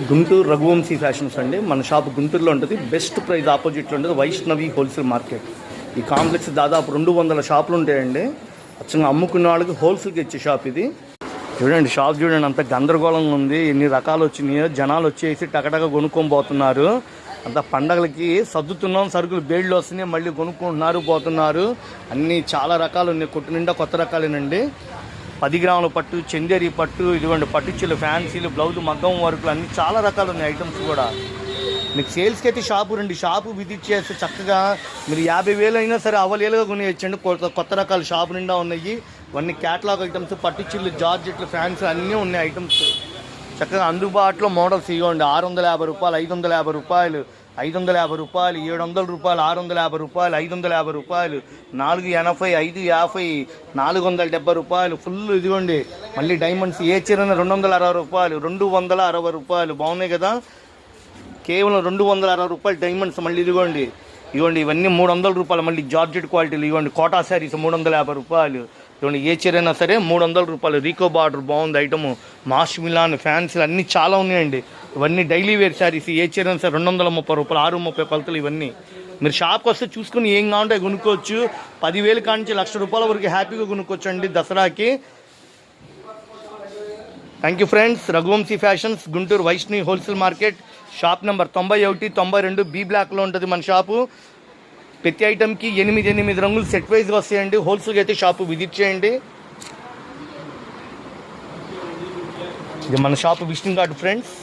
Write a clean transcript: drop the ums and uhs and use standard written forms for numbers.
Guntur Raghuvanshi fashions అండి. మన shop గుంటూరులో ఉంటుంది. బెస్ట్ ప్రైస్ ఆపోజిట్లో ఉంటుంది వైష్ణవి హోల్సేల్ మార్కెట్. ఈ కాంప్లెక్స్ దాదాపు 200 షాపులు ఉంటాయండి. అచ్చంగా అమ్ముకున్న వాళ్ళకి హోల్సేల్కి ఇచ్చే షాప్ ఇది. చూడండి షాప్ చూడండి, అంత గందరగోళంగా ఉంది. ఎన్ని రకాలు వచ్చినాయో, జనాలు వచ్చేసి టకటక కొనుక్కొని పోతున్నారు. అంత పండగలకి సర్దుతున్నాం, సరుకులు బేడ్లు వస్తున్నాయి, మళ్ళీ కొనుక్కుంటున్నారు పోతున్నారు. అన్నీ చాలా రకాలు ఉన్నాయి, కొట్టు నిండా కొత్త రకాలేనండి. 10 గ్రాముల పట్టు, చందేరి పట్టు, ఇదిగోండి పట్టుచీలు, ఫ్యాన్సీలు, బ్లౌజ్, మగ్గం వర్కులు అన్నీ చాలా రకాలు ఉన్నాయి ఐటమ్స్ కూడా. మీకు సేల్స్కి అయితే షాపు రండి, షాపు విజిట్ చేస్తే చక్కగా మీరు 50,000 అయినా సరే అవలేలుగా కొనియచ్చండి. కొత్త రకాల షాపు నిండా ఉన్నాయి. ఇవన్నీ క్యాటలాగ్ ఐటమ్స్, పట్టుచీలు, జార్జెట్లు, ఫ్యాన్స్ అన్నీ ఉన్నాయి ఐటమ్స్. చక్కగా అందుబాటులో మోడల్స్ ఇవ్వండి. 650 రూపాయలు, 550 రూపాయలు, 550 రూపాయలు, 700 రూపాయలు, 650 రూపాయలు, 550 రూపాయలు, 480, 550, 470 రూపాయలు ఫుల్. ఇదిగోండి మళ్ళీ డైమండ్స్ ఏ చీరన 260 రూపాయలు, 260 రూపాయలు. బాగున్నాయి కదా, కేవలం 260 రూపాయలు డైమండ్స్. మళ్ళీ ఇదిగోండి ఇవన్నీ 300 రూపాయలు. మళ్ళీ జార్జెట్ క్వాలిటీలు ఇవ్వండి. కోటా శారీస్ 350 రూపాయలు. ఇవ్వండి ఏ చీరైనా సరే 300 రూపాయలు. రీకో బార్డర్ బాగుంది ఐటము. మాష్ మిలాన్, ఫ్యాన్సీలు అన్నీ చాలా ఉన్నాయండి. ఇవన్నీ డైలీ వేర్ శారీస్. ఏ చీరైనా సరే 230 రూపాయలు, 630 కొలతలు. ఇవన్నీ మీరు షాప్కి వస్తే చూసుకుని ఏం కావాలంటే కొనుక్కోవచ్చు. 10,000 కానించి 1,00,000 రూపాయల వరకు హ్యాపీగా కొనుక్కోవచ్చు అండి దసరాకి. Thank you friends. Raghuvamshi fashions, Guntur Vaishnavi wholesale market. Shop number 91, 92 B బ్లాక్లో ఉంటుంది మన షాపు. ప్రతి ఐటమ్కి 8 రంగులు సెట్ వైజ్గా వస్తాయండి. హోల్సేల్గా అయితే షాపు విజిట్ చేయండి. ఇది మన షాపు విజిటింగ్ కార్డు ఫ్రెండ్స్.